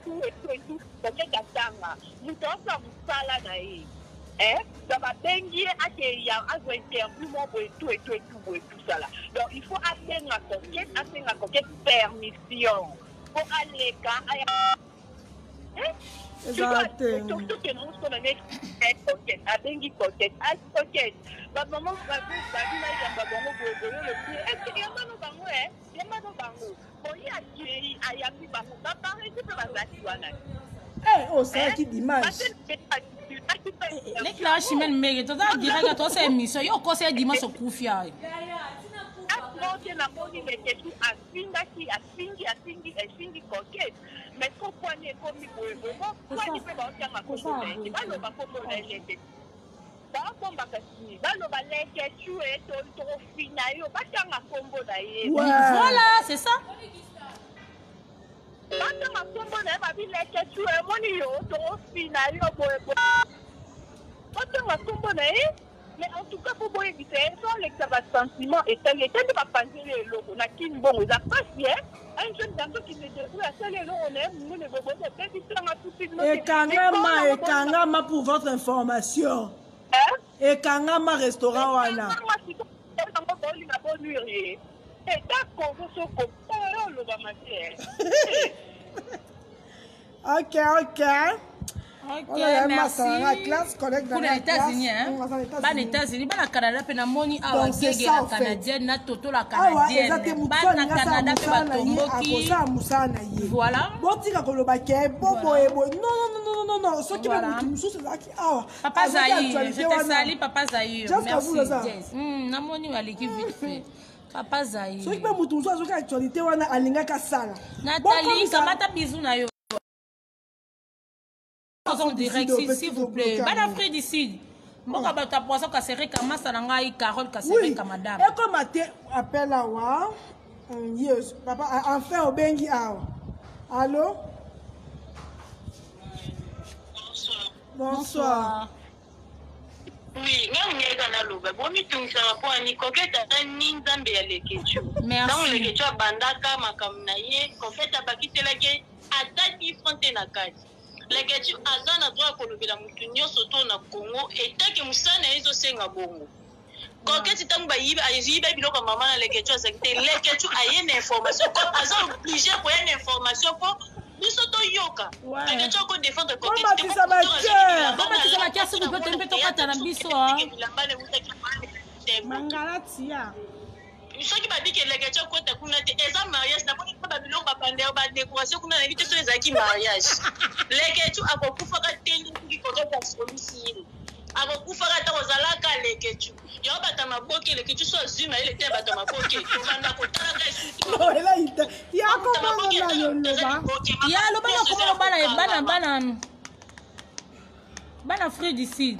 Tout, peut-être à nous sommes là, ça va baigner à qui a interview tout ça là. Donc il faut atteindre la conquête permission pour aller quand tout que nous sommes coquette, à bengi coquette, à coquette. Ma maman va dire, le plus. Est-ce qu'il y a un bango, il y a un bango. Bon, il y a qui a mis bango. Ma parole, c'est pas la Oh, c'est qui dimanche. Les classes chimènes méritent. Tu as direct à toi, c'est émission. Il y a encore ces dimanches au Koufia. Mais comprenez comme il faut vraiment, quand il peut partir à cause de ça, va pas comprendre. Voilà, c'est ça. Mais en tout cas, pour vous éviter, les sentiments et tel pas penser les locaux. On a qui bon, on a pas fier. Un jeune dame qui se déroule à seul et on aime, nous ne pouvons pas. Et Kangama pour votre information. Et Kangama restaurant Wana. Ok. Ok, merci. Pour les États-Unis, hein? Pas les États-Unis, pas la Canada, puis la moni à la canadienne, la toto la canadienne. Pas la Canada, puis la Tomboki. Voilà. Non. Papa Zahir, je te salue, Papa Zahir. Merci. La moni va l'équipe vite fait. Papa Zahir. Nathalie, kamata bisou na yo. Direct, s'il vous plaît. Bana Free d'ici. Moi, quand tu as poisson, casseré, comment ça n'a Carole, casseré, comme madame. Et comme tu appelles à wa, papa, enfin, au Bengi Awa. Allô? Bonsoir. Oui, même si on a l'ouvert, bon, mais tout ça va pour un coquette à Ninzambe à l'équipe. Merci. Donc, l'équipe bandaka, ma kamnaye, coquette à bakite la gueule, à date fronté na case. L'équipe azana droit pour lever la moutonio surtout na Congo et tant que musana iso senga bongo. Coquette tamba yiba ayiba biloko maman na l'équipe azakite l'équipe a une information comme azan obligé pour une information pour bisoto yoka. L'équipe ko défendre coquette. Comment ça va faire? Comment ça va faire si vous pouvez te kata na biso hein? Mangala tia. Ce qui m'a dit que les gars ont été connectés, ils ont mariage. N'a pas dit que Babylone va prendre la décoration qu'on a invité sur les acquis mariage. Les gars ont beaucoup fait tellement qui connaissent la solution. Avant beaucoup fait aux alaka les gars. Il y a pas de ma boque les gars sont zoom il était pas de ma boque. On va côté là il y a comment on a le il y a le comment bana Free d'ici.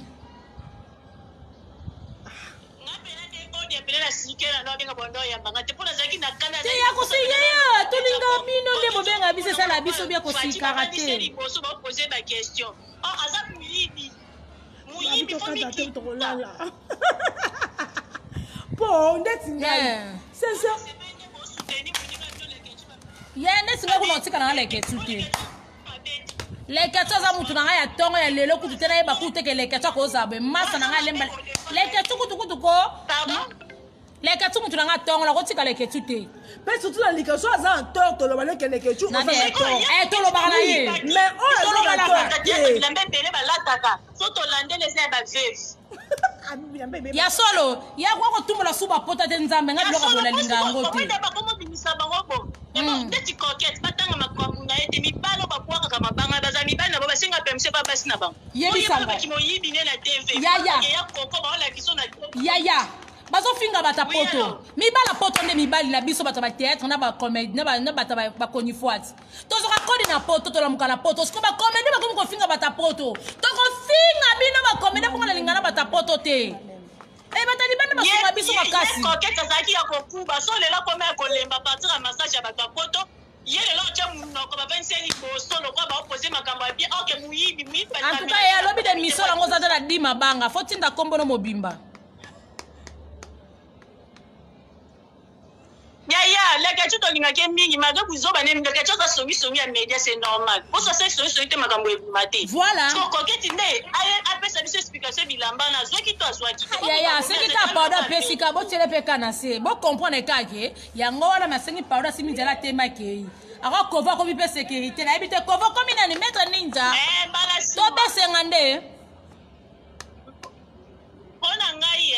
Les questions à mouton à tonga et les locaux de terrain bakute que les questions aux arbres massa n'a lemba les questions les questions mouton à tonga la rotique à les questions mais surtout la liquation à un tort to le balai que les questions na et to le balaye mais on a la mbembele balataka soto lande les eba veve ya solo ya kwa tumba suba pota de nzambe nga bloka bola linga ngote comment binisa bango bo ndeti coquette batanga makambo na ete mibalo bakwaka kama banga bazami bana baba singa pemse baba sina bango yebisanga kimoyibi ne na TV ya koko ba la kiso na ya bazo finga bata poto mibala poto nde mibali la biso bata ba théâtre na ba comédie na bata ba konifuati tozo ka kodi na poto to la mukala poto sko ba comédie ba ko finga bata poto to ko finga bino ba comédie ko na lingana bata poto te bata li bana ba ko biso makasi ko keta zaki ya ko kuba so lela ko me ko lemba partir à massage ya bata poto yele lo cha munoko ba 25 boso lo kwa ba opposer makambo bien OK muyibi en tout cas ya lobi de misola ngoza na dima banga fotinda kombo no mobimba. Les gars, tu as dit que mingi maga kuzoba ne les gars ça songi à média c'est normal. Pour ça c'est songi te makambo e maté. Voilà. So coquette ne après ça biso explication bilamba na zo ki to azwa ki. Ya c'est qui ta pardon pesika bo tele pe kana se. Bo comprendre ka ke yango wana masengi pardon simi jala tema ke. Aka kova ko bi pe sécurité na ebite kova ko mina ni maître ninja. Bala si. To be sengande. Ona ngai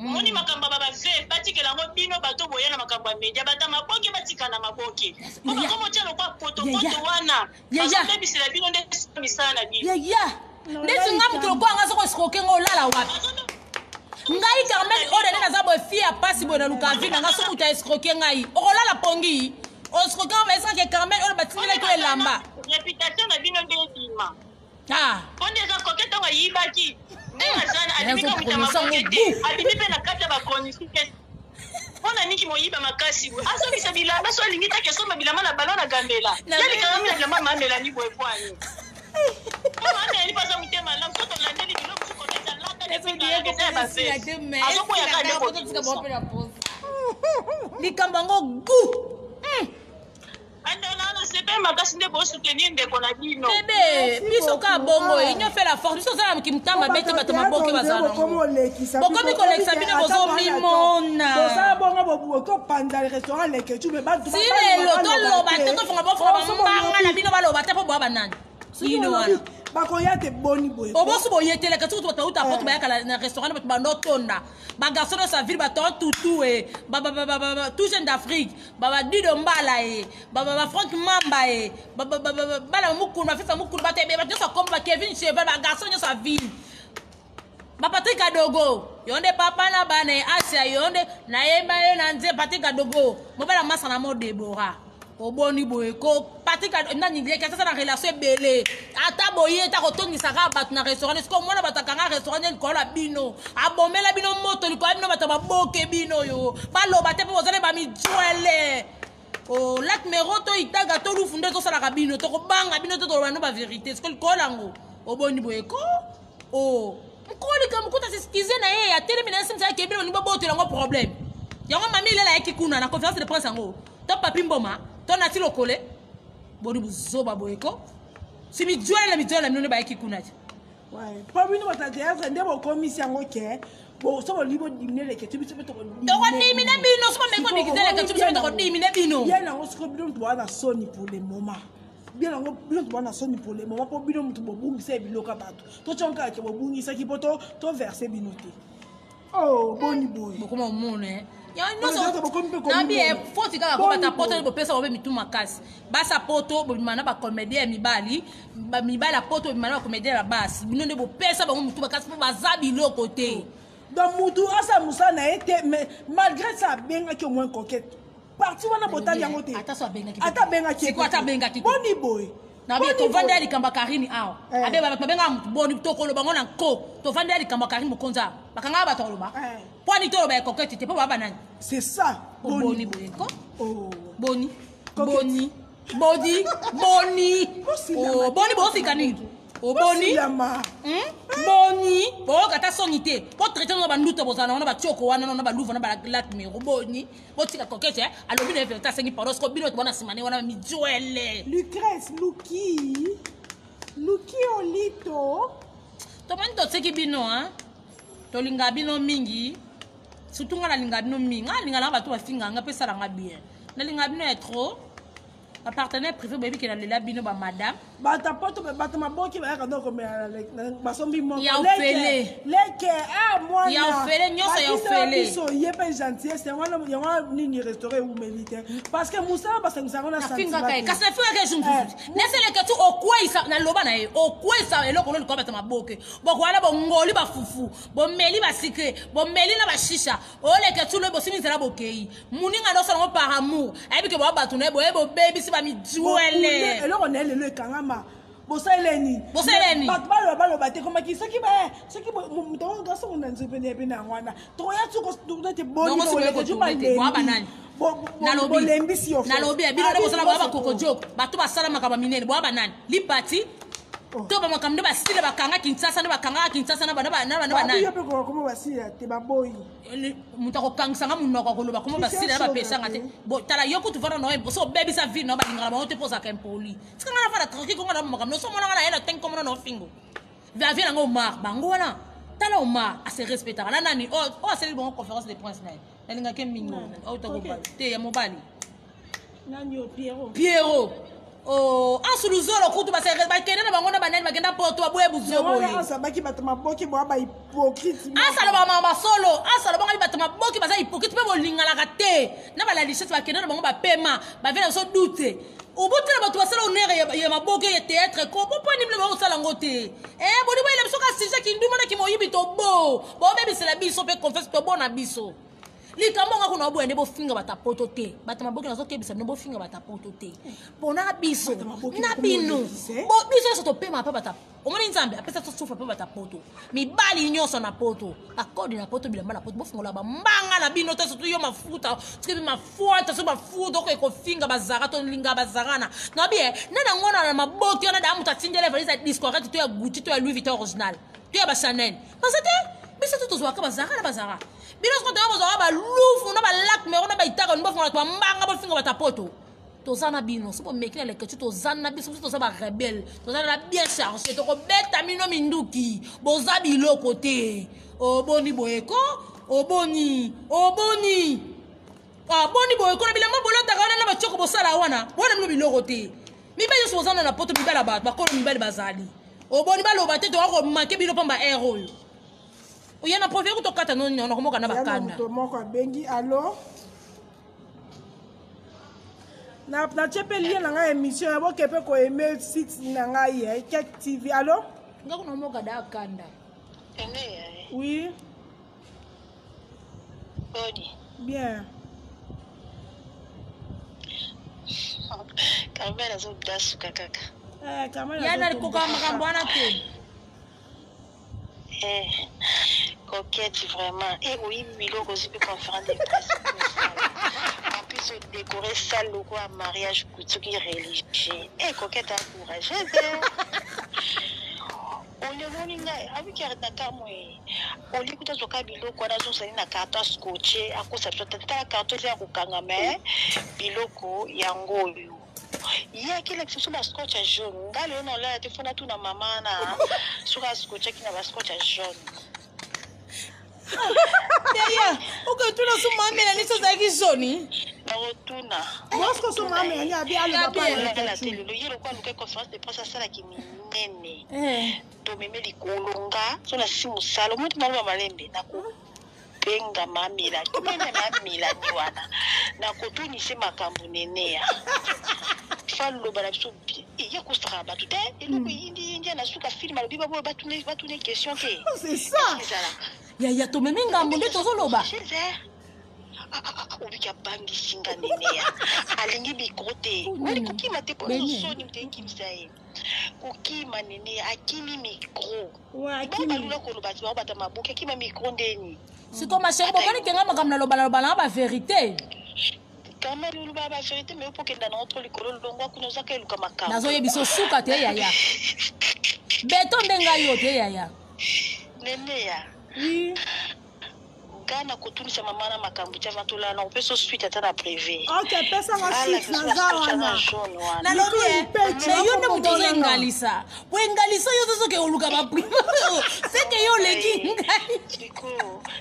moni makambo baba ve batikela ngo bino bato boyana makambo ya media bata maboke batikana maboke ko bakomo telo kwa poto wana bazo bisela bino nde misana bino ndesi nga mutu lokwa nga soko esikoke nga olala wapi ngai Carmen odene naza boye fille ya pasi boye na lukavi na nga so mutu esikoke ngai okolala pongi osikoke nga baesaka ke Carmen oyo batindelaki elamba réputation na bino nde ebima ponde eza koke ntango ayibaki abimi mpe na kati ya bakonifike mpona niki moyiba makasi azobisa bilamba so alingi take asomba bilamba na balo na gambela yalikanga mina bilamba mamelani boye pwani mamelani mpaza motema lamu so tolandeli biloko sokokeza lata azokoyaka ndeko likambo yango gu andona sepe makasi nde bosoutenir ndeko na bino bebe biso ka bongo inyo fait la force biso ozala kimtamba bete bato maboke bazala bokomi kolekisa bino bozomimona bozala bongo bokopanda restaurant leketu me silelo toloba te tofonga bofonga bambanga na bino baloba te mpo boya banani ino wana bakoya te boni boye obosi boyeteleka tuku bato bauta poto bayaka na restaurant bato bandotonda bagarçon de sa ville bato tutu e tout jeune d'Afrique baba Dido Mbala e baba Frank Mamba e bala mukulu bafisa mukulu bato ebe bato nyonso akomba Kevin Cheval bagarçon nyonso a ville Patrick Adogo yonde papa na bana Asia yonde na yemba ye na nze Patrick Adogo mobala masa na mo Deborah oboni boye ko Patrick nani leka sasa na relation ebele ata boye ta kotongisa ka bato na restaurant est-ce que mona batakanga restaurant ni kola bino abomela bino moto likola bino bato baboke bino yo baloba te po bozale ba mijwele o lak meroto itaga to lufunde to sala ka bino to kobanga bino to loba no ba vérité est-ce que likola ngo oboni boye ko o mkoli kam kuta siskize na ye ya terminer simsa ke bino ni boboto lango problème yango mami lela yaki kuna na conférence de presse ngo to papi mboma to nati lokole bodi buzoba boyeko si mi jwala mino ba yaki kuna ouais pa bino bata théâtre ndebo commission ngo ke bo so libo dimine ke tibi to ko dimine bino so me ko mikitele ke tibi to ko dimine bino yena ngo so bino to wana soni pour le moment bien ngo bino to wana soni pour le moment po bino mutu bo bungisa biloka bato to chonka ke bo bungisa ki poto to verser bino te oh boni boy bokoma mone ya noso nabi e foti kaka ko bata poto bo pesa obe mituma kasi basa poto bo mana ba comédien mibali poto bo mana ba comédien la base bino ne bo pesa ba mituma kasi po bazabi loko te donc mutu asa musa na été mais malgré ça benga ki au moins coquette parti wana botali yango te ata benga ki boni boy na bi to vanda likamba karini awo abe ba benga boni to ko lo bango na ko to vanda likamba karini mokonza bakanga ba to lo ba poni to lo ba coquette te po ba banani c'est ça boni boy ko boni bosi kanini boni boni bo kata sonité po traiter no ba nduto bozana na ba tioko wana na ba luva na ba lat me boni bo tika coquette alobi na verta sengi paros ko bino to bana simane wana mi joele Lucrèce Luki olito to man to tseki bino to linga bino mingi surtout nga linga bino mingi nga linga na ba to ba finga nga pesa nga bien na linga bino est trop un partenaire privé baby qui est dans le labino ba madame bata poto bata maboki ba ka ndoko me basombi mo ya ofele leke moi ya ofele nyoso ya ofele so yepe gentillesse wana nini restaurant ou militaire parce que musa basangisa na finga kai kasi finga kai juntu nesele ke tu okwesa na loba na ye okwesa eloko lo ko bata maboke boko wala bongoli ba fufu bomeli ba sikre bomeli na ba shisha ole ke tu lo bosimizela bokei muninga no sala par amour ebike bo batu na bo baby ba mi juele eloko na lelo ekangama bosaleni balo bate koma ki soki muto ngaso kuna nzipene pena ngwana to ya tsuko te boni ko juba le banani nalobi bino le bosala ba kokojoko batu basala makaba minene bo banani lipati to ba makamde ba style bakanga Kinshasa na bana yo pe ko komo basila te baboyi mutako kangsanga munoko ko loba komo basila ba pesa ngate bo tala yo kutu fara no so baby sa vie no ba lingala ba te posa kempoli sika ngana fara troki ko ngana makamno so mona ngana ela ten komo no fingo va vient ngo mar bango wana tala o mar a se respecter na nani o a seli bon conférence de prince na linga ke mingo o to ko ba te ya mobali nani o Piero oh, en sous le kutu ba kende na bango na banani bagenda poto aboye buzoboye asabaki bato maboki boa ba hypocrite asaloba mama solo asaloba ngai bato maboki baza hypocrite pe bolingalaka te na balalisete bakende na bango bapema bavela so doute obotela bato basala honneur ya maboki ya théâtre ko poponi mle bakosala ngo te boni boyela biso ka sujet kinduma na kimoyibi tobo bobebisela biso mpe confesse tobo na biso likambo nga kuna boyende bofinga batapoto te bato maboki nazokebisa bino bofinga batapoto te mpona biso na bino biso nyonso topema mpe bata omoni nzambe apesa tosufa mpe batapoto mibali nyonso na poto akodi na poto bilamba na poto bofungola bambanga na bino te soto yo mafuta soki mafuta so mafuta okoki kofinga bazara tolinga bazarana nabie nana ngona na maboki wana da mutu atindele valise discorrect to ya Gucci to ya Louis Vuitton original to ya Chanel basate biso to tozwaka bazara na bazara bino soki toya bozwaka balufu na balak mero na baitaka nibofungola bambanga bofinga batapoto tozana bino so bomeki na leketu tozana biso toza ba rebelle tozana bien chargé tokobeta mino minduki boza biloko te oboni boyeko oboni boyeko na bilamba bolotaka wana na bachoko bosala wana bona mino biloko te mibali nyonso bozana na poto mibala bato bakolo mibali bazali oboni baloba te tokakomake bino mpo ba air oyo oya na profie kutokata nona komoka na bakanda moko abengi alo na chepe lien na ngai émission ya boke pe ko aimer site na ngai Kek TV allo ngako na moka da kanda oui Body bien Carmela zo dasu kaka Carmela yana likoka makambo wana te coquette vraiment et oui biloko aussi conférence de presse se décorer ça logo à mariage coutumier religieux et coquette encourageuse on est venu là avec un carmo on lui coûte au cabilo quoi dans son na carte scotché à cause de ta carte ya kukanga mais biloko yango yo il y a quelle exception la scotch jaune ngalo non là te fona tout na mama na sur la scotch qui na la scotch jaune Yaya, uko tuna suma mena niso za kizoni. Na rotuna. Mosko suma mena ni abi alo papa la télé. Le yelo kwa luka conférence de presse ça la ki minene. To meme likolonga, so na simu salo mutu malwa malembe na ko benga mamila. Kimene mamila ni wana. Na ko tuni se makambo nenea. Fallo bala biso ya ko sera batu te eloko indi na suka film alobi babo batune question ke. C'est ça. Yaya to meme ngambo nde tozoloba. Obika bangi singa nenea. Alingi bikote. Wali kukima te po soni mtengi msae. Kukima nenea akili micro. Wa akili. Baba lula ko loba ti bata mabuke akima micro ndeni. Siko ma chérie bobani kenga makamna loba na ba vérité. Kama luluba ba vérité mais pour kenda na otro likolo longwa kuno zaka eluka makamba. Nazo yebiso suka te yaya. Beto ndenga yo te yaya. Nenea. Oui. Gana kutunisha mama na makambo cha vatula na upeso suite atana privé. OK, pesa ngasi na zawana. Na lobi pe yo ne mutozo engalisa. Po engalisa yo zo ke oluka ba prima. C'est que yo leki ngai. Diko,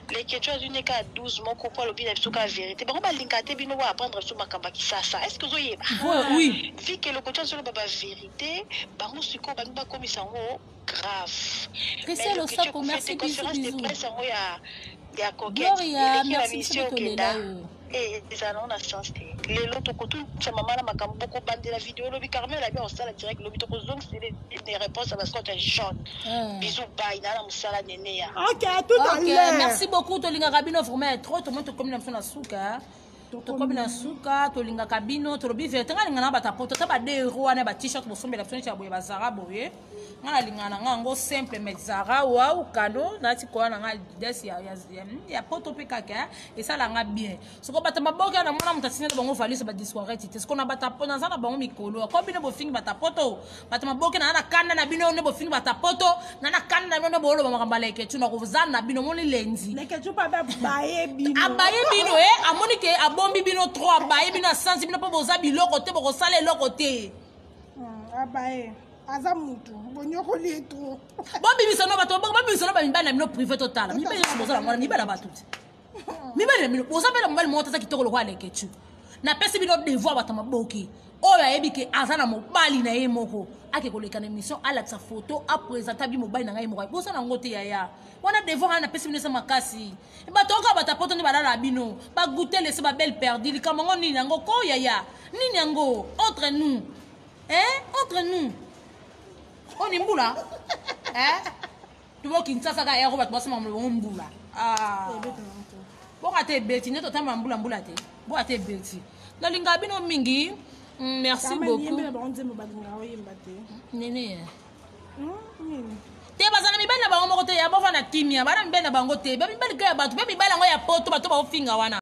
les questions une ka 12 moko kwa lobi na bisoka vérité. Ba linka te bino wa apprendre sur makamba kisasa. Est-ce que zo yeba? Oui. Vu que le côté sur le baba vérité, ba musiko ba ba komisa ngo grave. Christelle Osako, merci bisous. Ya Gloria, merci beaucoup ça non a sens les loto ko tout ça maman na makambo ko bande la vidéo lobi Carmela bien on sala direct lobi to donc c'est des réponses à la scotch jaune bisous bye na musala nene ya OK tout à l'heure merci beaucoup tolinga kabino vraiment trop tout le monde comme na suka tokomi na suka tolinga kabino tolobi vérité nga lingana bata poto ta ba de roi na ba t-shirt bosombela psoni cha boye bazara boye nga lingana nga ngo simple mezara wa ou cadeau na ti ko na nga des ya poto pe kaka et ça la nga bien soko bata maboka na mona mutatsine bango valise ba discourette te soko na bata poto na sana bango mikolo ko bino bo fingi bata poto bata maboka na kanda na bino ne bo fingi bata poto na kanda na bo lo makamba leke tu na ko vuzana na bino moni lenzi leke tu pa ba baye bino abaye bino amoni ke bombi bino 3 baye bino sensi bino po boza biloko te boko sala eloko te abaye aza mutu bonyoko leto bombi bisono bato bombi bisono ba mibana bino privé total mibana boza la mwana mibana bato mibana bino boza bela mobali mota sa kitoko lokwa leketu na pesi bino devoir batama boki oyo ayebi ke azana mobali na ye moko ake koleka na émission ala sa photo a présenter bi mobali na ngai moko bosa na ngote yaya wana devoir na pesi bino sa makasi ba toka bata poto ni balala bino ba goûter laisser ba belle perdue likamongo nini yango ko yaya nini yango entre nous on imbula tu vois Kinshasa ka yako batwa sama mbula boka te beti neto tamba mbula te boka te beti na linga bino mingi merci beaucoup nene te bazana mibali na bango moko te ya bova na timia bana mibali na bango te ba mibali ka ya bato be mibali ngo ya poto bato ba ofinga wana